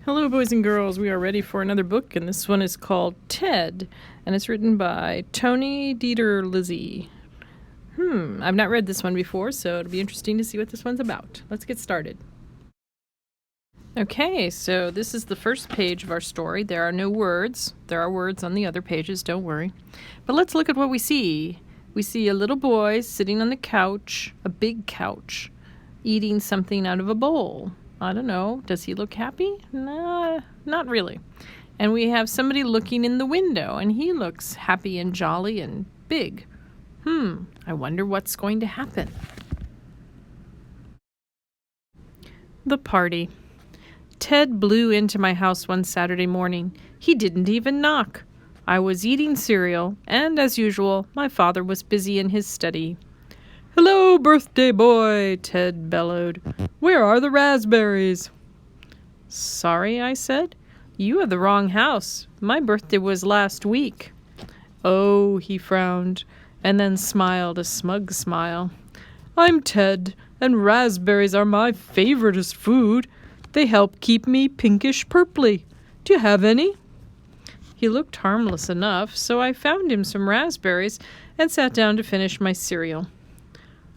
Hello, boys and girls. We are ready for another book, and this one is called Ted, and it's written by Tony Dieter Lizzie. I've not read this one before, so it'll be interesting to see what this one's about. Let's get started. Okay, so this is the first page of our story. There are no words. There are words on the other pages, don't worry. But let's look at what we see. We see a little boy sitting on the couch, a big couch, eating something out of a bowl. I don't know. Does he look happy? Nah, not really. And we have somebody looking in the window, and he looks happy and jolly and big. I wonder what's going to happen. The party. Ted blew into my house one Saturday morning. He didn't even knock. I was eating cereal, and as usual, my father was busy in his study. "Hello, birthday boy," Ted bellowed. "Where are the raspberries?" "Sorry," I said. "You have the wrong house. My birthday was last week." "Oh," he frowned, and then smiled a smug smile. "I'm Ted, and raspberries are my favoriteest food. They help keep me pinkish-purply. Do you have any?" He looked harmless enough, so I found him some raspberries and sat down to finish my cereal.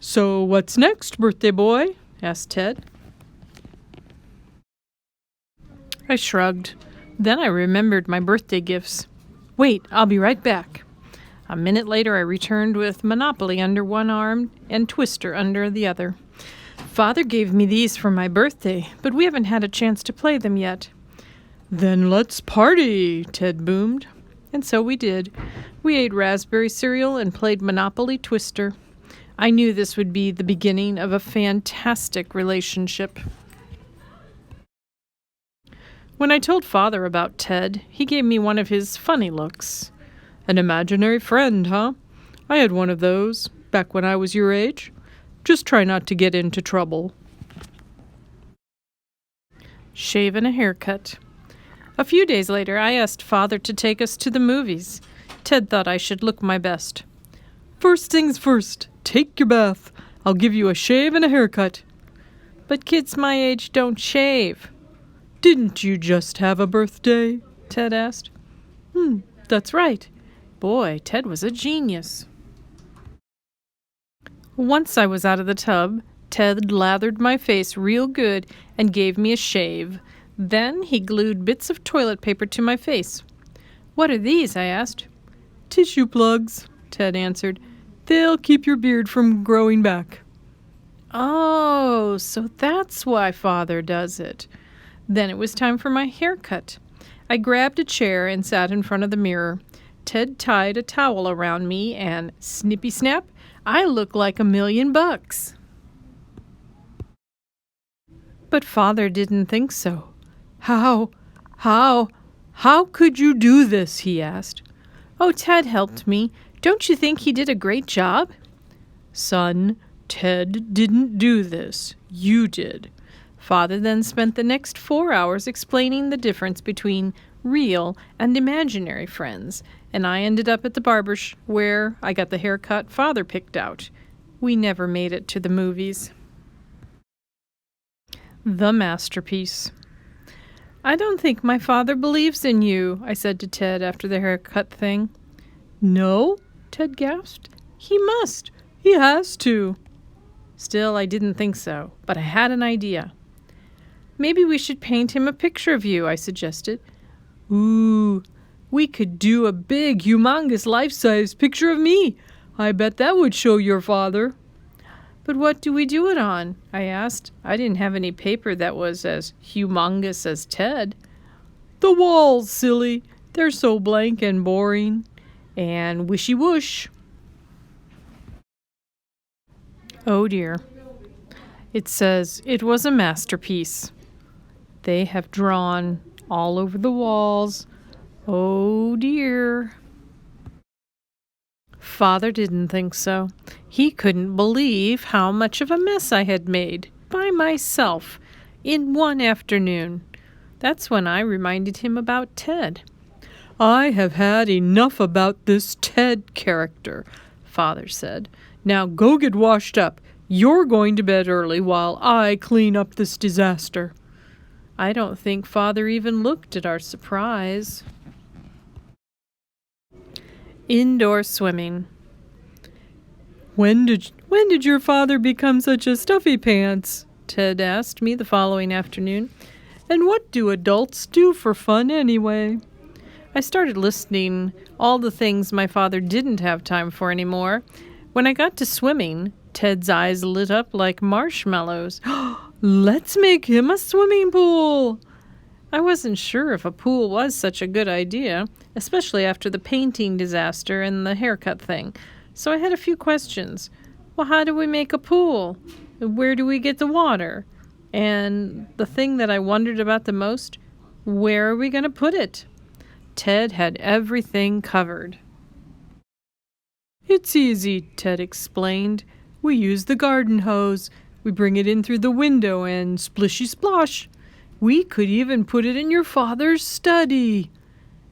"So what's next, birthday boy?" asked Ted. I shrugged. Then I remembered my birthday gifts. "Wait, I'll be right back." A minute later, I returned with Monopoly under one arm and Twister under the other. "Father gave me these for my birthday, but we haven't had a chance to play them yet." "Then let's party," Ted boomed. And so we did. We ate raspberry cereal and played Monopoly Twister. I knew this would be the beginning of a fantastic relationship. When I told Father about Ted, he gave me one of his funny looks. "An imaginary friend, huh? I had one of those, back when I was your age. Just try not to get into trouble." Shave and a haircut. A few days later, I asked Father to take us to the movies. Ted thought I should look my best. "First things first, take your bath. I'll give you a shave and a haircut." "But kids my age don't shave." "Didn't you just have a birthday?" Ted asked. That's right. Boy, Ted was a genius. Once I was out of the tub, Ted lathered my face real good and gave me a shave. Then he glued bits of toilet paper to my face. "What are these?" I asked. "Tissue plugs," Ted answered. "They'll keep your beard from growing back." Oh, so that's why Father does it. Then it was time for my haircut. I grabbed a chair and sat in front of the mirror. Ted tied a towel around me and, snippy snap, I look like $1,000,000. But Father didn't think so. How could you do this?" he asked. "Oh, Ted helped me. Don't you think he did a great job?" "Son, Ted didn't do this. You did." Father then spent the next 4 hours explaining the difference between real and imaginary friends, and I ended up at the barber's where I got the haircut Father picked out. We never made it to the movies. The masterpiece. "I don't think my father believes in you," I said to Ted after the haircut thing. "No?" Ted gasped. "He must. He has to." Still, I didn't think so, but I had an idea. "Maybe we should paint him a picture of you," I suggested. "Ooh, we could do a big, humongous, life-size picture of me. I bet that would show your father." "But what do we do it on?" I asked. I didn't have any paper that was as humongous as Ted. "The walls, silly. They're so blank and boring. And wishy-whoosh." Oh dear. It says it was a masterpiece. They have drawn all over the walls. Oh dear. Father didn't think so. He couldn't believe how much of a mess I had made by myself in one afternoon. That's when I reminded him about Ted. "I have had enough about this Ted character," Father said. "Now go get washed up. You're going to bed early while I clean up this disaster." I don't think Father even looked at our surprise. Indoor swimming. When did your father become such a stuffy pants? Ted asked me the following afternoon. And what do adults do for fun anyway? I started listing all the things my father didn't have time for anymore. When I got to swimming, Ted's eyes lit up like marshmallows. Let's make him a swimming pool! I wasn't sure if a pool was such a good idea, especially after the painting disaster and the haircut thing. So I had a few questions. Well, how do we make a pool? Where do we get the water? And the thing that I wondered about the most, where are we going to put it? Ted had everything covered. It's easy, Ted explained. We use the garden hose. We bring it in through the window and splishy splosh. We could even put it in your father's study.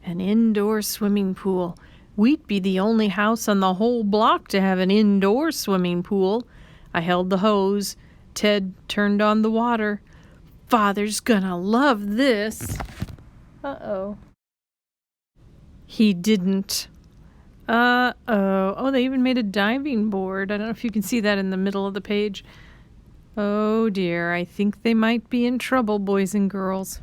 An indoor swimming pool. We'd be the only house on the whole block to have an indoor swimming pool. I held the hose. Ted turned on the water. Father's gonna love this. Uh-oh. He didn't. Uh-oh. Oh, they even made a diving board. I don't know if you can see that in the middle of the page. Oh dear, I think they might be in trouble, boys and girls.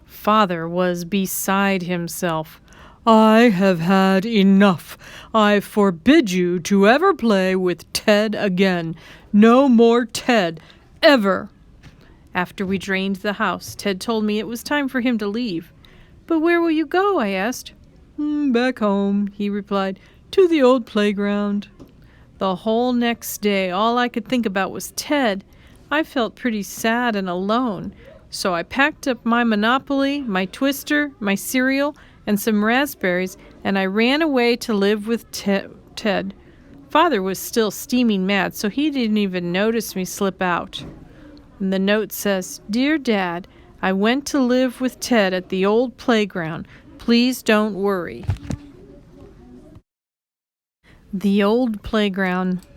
Father was beside himself. I have had enough. I forbid you to ever play with Ted again. No more Ted, ever. After we drained the house, Ted told me it was time for him to leave. But where will you go? I asked. Back home, he replied, to the old playground. The whole next day, all I could think about was Ted. I felt pretty sad and alone, so I packed up my Monopoly, my Twister, my cereal, and some raspberries, and I ran away to live with Ted. Father was still steaming mad, so he didn't even notice me slip out. And the note says, Dear Dad, I went to live with Ted at the old playground. Please don't worry. The old playground.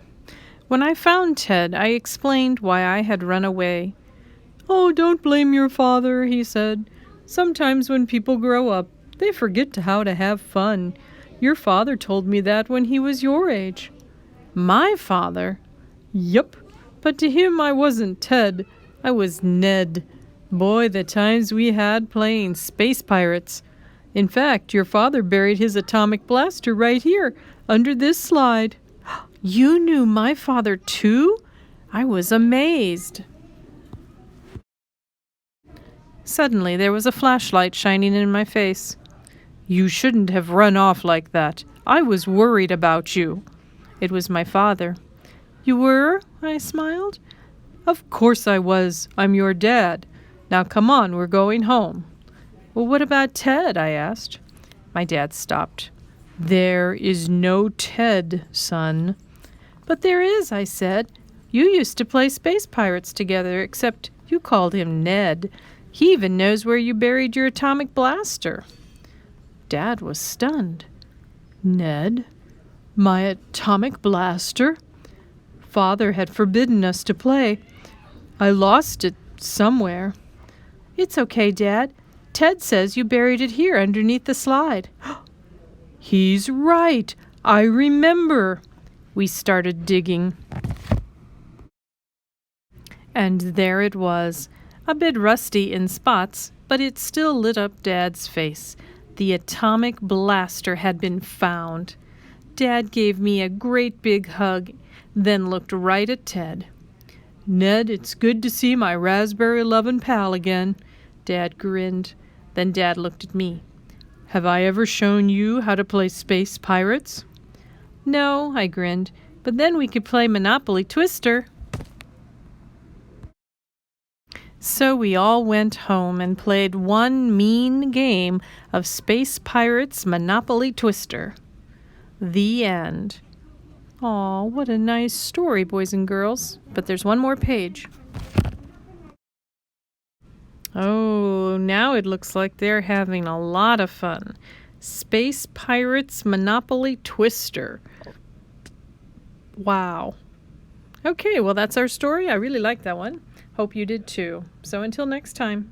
When I found Ted, I explained why I had run away. Oh, don't blame your father, he said. Sometimes when people grow up, they forget how to have fun. Your father told me that when he was your age. My father? Yup, but to him I wasn't Ted. I was Ned. Boy, the times we had playing space pirates. In fact, your father buried his atomic blaster right here, under this slide. You knew my father too? I was amazed. Suddenly there was a flashlight shining in my face. You shouldn't have run off like that. I was worried about you. It was my father. You were? I smiled. Of course I was. I'm your dad. Now come on, we're going home. Well, what about Ted? I asked. My dad stopped. There is no Ted, son. But there is, I said. You used to play space pirates together, except you called him Ned. He even knows where you buried your atomic blaster. Dad was stunned. Ned? My atomic blaster? Father had forbidden us to play. I lost it somewhere. It's okay, Dad. Ted says you buried it here underneath the slide. He's right. I remember. We started digging. And there it was, a bit rusty in spots, but it still lit up Dad's face. The atomic blaster had been found. Dad gave me a great big hug, then looked right at Ted. Ned, it's good to see my raspberry-lovin' pal again. Dad grinned. Then Dad looked at me. Have I ever shown you how to play space pirates? No, I grinned, but then we could play Monopoly Twister. So we all went home and played one mean game of Space Pirates Monopoly Twister. The end. Aw, what a nice story, boys and girls. But there's one more page. Oh, now it looks like they're having a lot of fun. Space Pirates Monopoly Twister. Wow. Okay, well, that's our story. I really like that one. Hope you did too. So until next time.